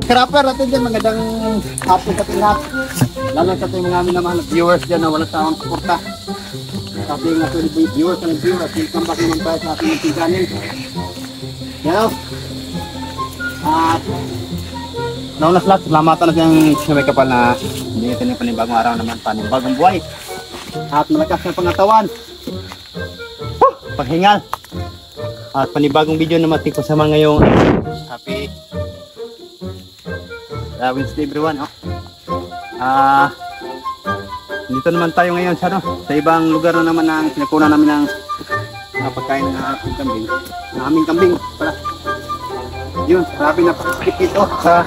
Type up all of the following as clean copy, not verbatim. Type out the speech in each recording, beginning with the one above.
scrapper natin dyan, magandang hapon sa lahat. Lalo sa ating mga minamahal viewers dyan na wala sa akong suporta. Sa ating viewers and viewers, welcome back naman tayo sa ating YouTube channel. Hello. At naunas lahat, salamatan natin ang may kapal na hindi natin yung panibagong araw naman, panibagong buhay. At malakas na pangatawan. Paghingal. At panibagong video na matik ko sa mga ngayong happy Wednesday everyone. Dito naman tayo ngayon sa ibang lugar na naman ang pinapunan namin ng pagkain ng ating kambing. Ng aming kambing pala. Yun, grabe na pakikip ito sa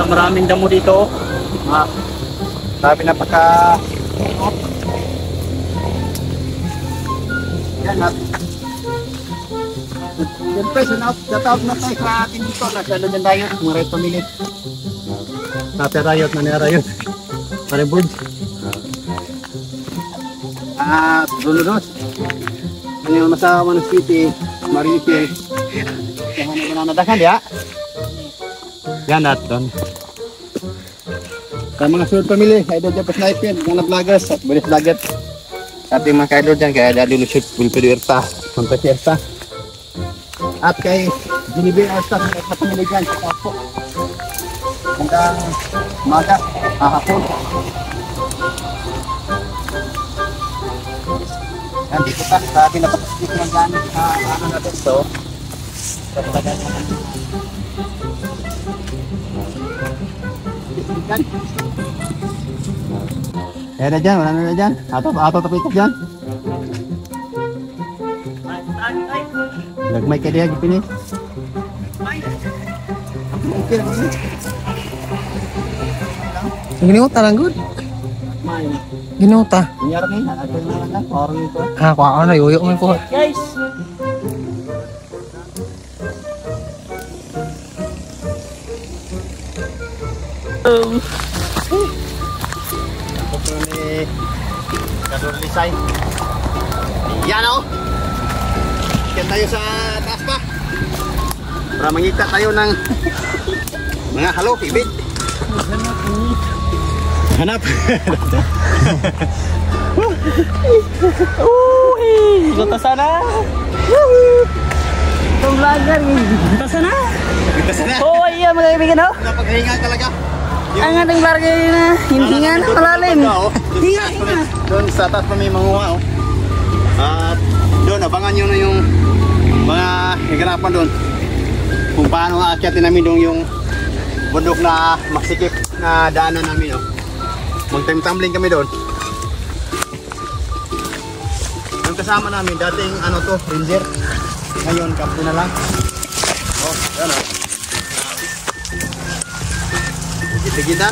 maraming damo dito. Grabe na pagka yan natin. Siyempre, shout-out na tayo sa atin dito. Nagsalo dyan tayo, mga red family. Naterayot, nanerayot. Maribod. Sunod-sunod. Ano yung masawa ng city, Marite. Kaya na nanadakan, ya? Yan natin. Sa mga sunod family, idol dyan pa sniper, mga vloggers at bulis vlogger. Sa ating mga ka-idol dyan, kaya dali lusip, Wilpedo Irta, Pampasi Irta. At kay Genevieve Arta sa pamilya dyan sa Apo. Hanggang umaga, hapon. Yan, dito pa. Sabi na dito ng gamit sa ano natin. So, talaga naman. Kaya na dyan, wala na dyan. Ato tapitap dyan. Nagmay ka diya, gipin eh. Ginuta lang good. Ginuta. Nangyari ngayon, natin na lang. Parang ito. Kung ako na, yuyok mo po. Guys! Ito ni Kador Lisay. Yan o! Ikan tayo sa taas pa para mangita tayo ng mga halo, ibig. Hanap. Gota sana. Itong vlogger. Gota sana. Kita sana. Oo, iya mga kaibigan ho. Napaghinga talaga. Ang ating vlogger na hinga na malalim. Hinga. Doon sa taas pa may manguha. At doon, abangan nyo na yung mga higarapan doon. Kung paano aakyatin namin doon yung bundok na masikip na daanan namin. Mag-time-tumbling kami doon. Ang kasama namin, dating ranger. Ngayon, kapto na lang. Yan o. Sige na.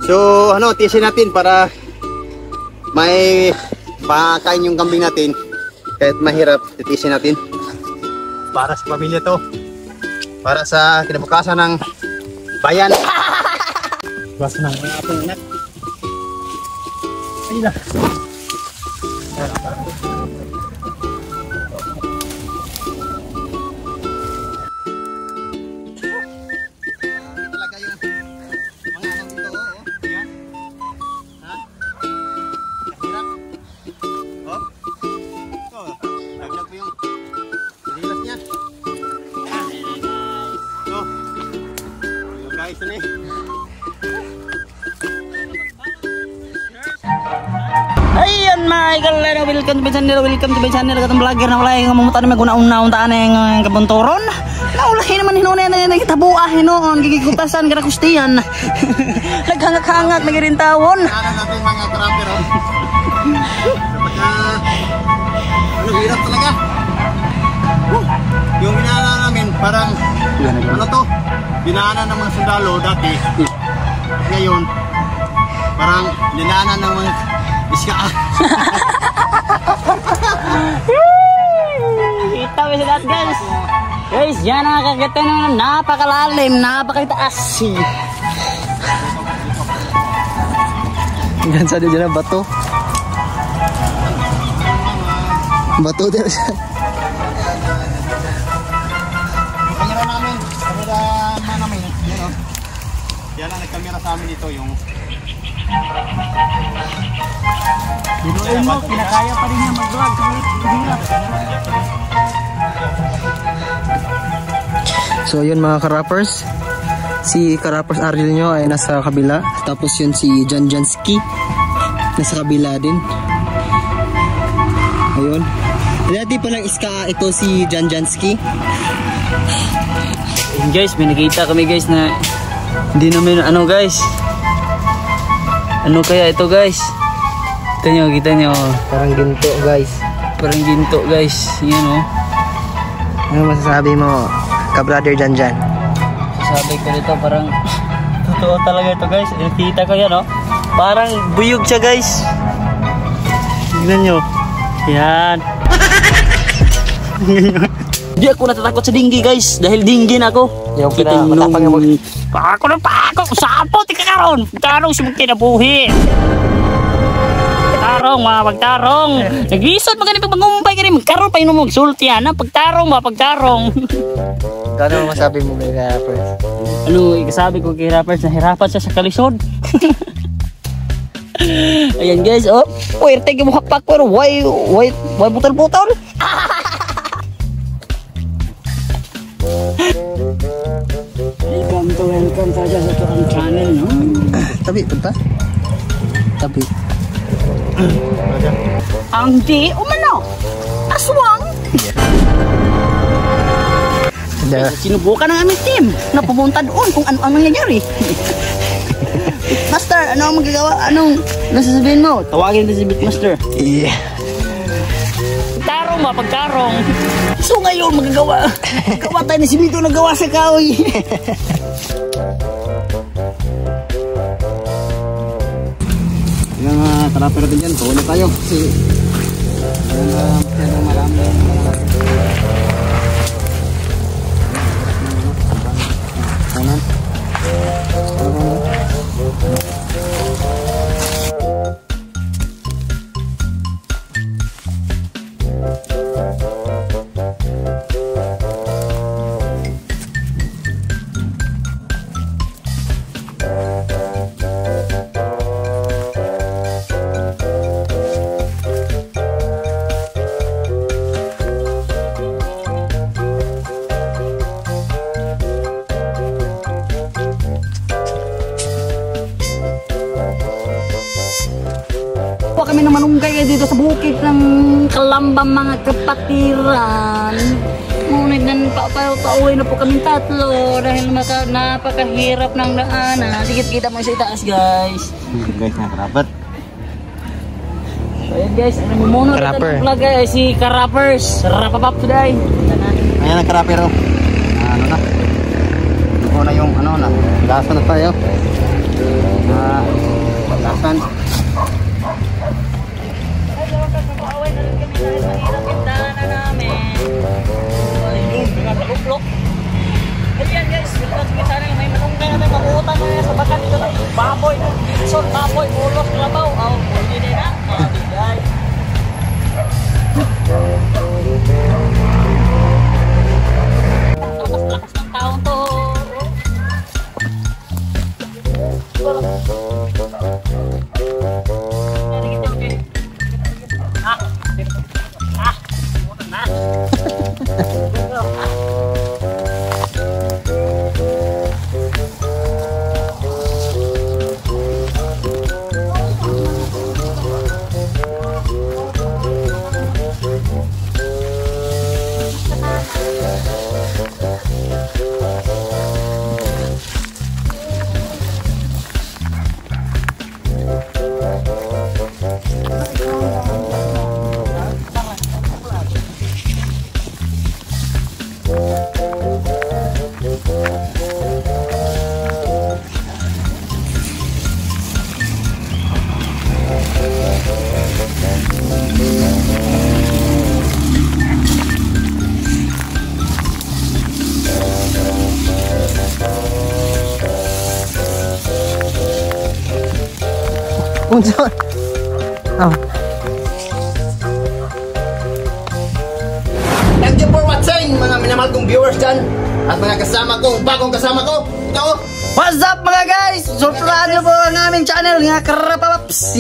So, tiisin natin para may pakain yung kambing natin. Kahit mahirap, titiisin natin. Para sa pamilya to. Para sa kinabukasan ng bayan. Basta ng mga apong anak. Ayun na. Talaga yung mga anong dito. Yan. Ha? Hirap. Dagdag mo yung sinilas niya. Guys, ano eh. Ayan mga kalera, welcome to my channel, katong vlogger na wala yung mamutan na maguna-una-untaan na yung kabunturon. Naulahin naman hinunay na yung nakitabuah hinoon, gigigutasan, karakustiyan. Naghangak-hangat, nagirintawon. Naanan natin mga trapper, hirap talaga. Yung binaanan namin, parang, binaanan ng mga sundalo dati. Ngayon, parang dinaanan ng mga iska. Kita mo sila guys. Guys, yan ang nakakita naman, napakalalim, napakitaas. Yan sa dyan ang bato. Bato din siya. Yan ang nagkamera sa amin dito, yung... Binuin mo, pinakaya pa rin niya mag-vlog. So yun mga ka-rappers, si ka-rappers Ariel nyo ay nasa kabila. Tapos yun si Janjanski, nasa kabila din. Ayun. Dati palang iska ito si Janjanski. Guys, may nakita kami guys na hindi namin ano guys. Ano kaya ito guys? Kita nyo. Parang ginto guys. Parang ginto guys. Yan o. Ano masasabi mo, ka-brother Janjan? Sabi ko dito parang totoo talaga ito guys. Nakita ko yan o. Parang buyog siya guys. Tignan nyo. Yan. Hindi ako natatakot sa dinggi guys. Dahil dinggi na ako. Yung pinakatapang mo. Pako ng pako. Sapo, tika karon. Tarong sumag kinabuhi. Pagtarong mga pagtarong. Nag-isot magaling pag-mangumpay ka rin. Magkaroon pa yun mo magsulti yan. Pagtarong mga pagtarong. Ano masabi mo kay rappers? Ano ikasabi ko kay rappers na hirapan siya sa kalisod. Ayan guys, oh. Puwerte yung muhakpak pero why butol-butol? Welcome saja sa tuang channel, no? Tabi, punta? Tabi. Ang di umano, aswang. Sinubukan ng aming team na pumunta doon kung ano ang nangyayari. Master, ano ang magagawa? Anong nasasabihin mo? Tawagin din si Bitmaster. Yeah. Pagtarong ba? Pagtarong. So ngayon magagawa. Gawa tayo ni si Mito nagawa sa kahoy. Yung trapper din yan, tulog tayo. Kasi... marami. Kami na manunggay dito sa bukid ng Kalambang mga kapatiran. Ngunit pauwi na po kami tatlo dahil napakahirap ng daanan. Sige, kita mo sa itaas guys. Guys, nakarapat. So ayan guys, ang namumuno dito ng vlog ay si Ka-Rappers. Rapapap today. Ayan ang karapero. Ano na? Ito na yung ano na. Lasan na tayo. Lasan. Mahirap yung daanan namin. Ayun, nagkakuplok. Ayan guys, kita na may manunggay natin mabuhutan na sa bakan dito ng baboy. Gitson, baboy, ulos, labaw. Oh, hindi din na. Maraming guys. Lakas ng taon to. Unsa? Oh. Thank you for watching mga minamahal kong viewers dyan at mga kasama kong bagong kasama ko. Ito What's up mga guys? Subscribe nyo po ang aming channel nga Karapapaps.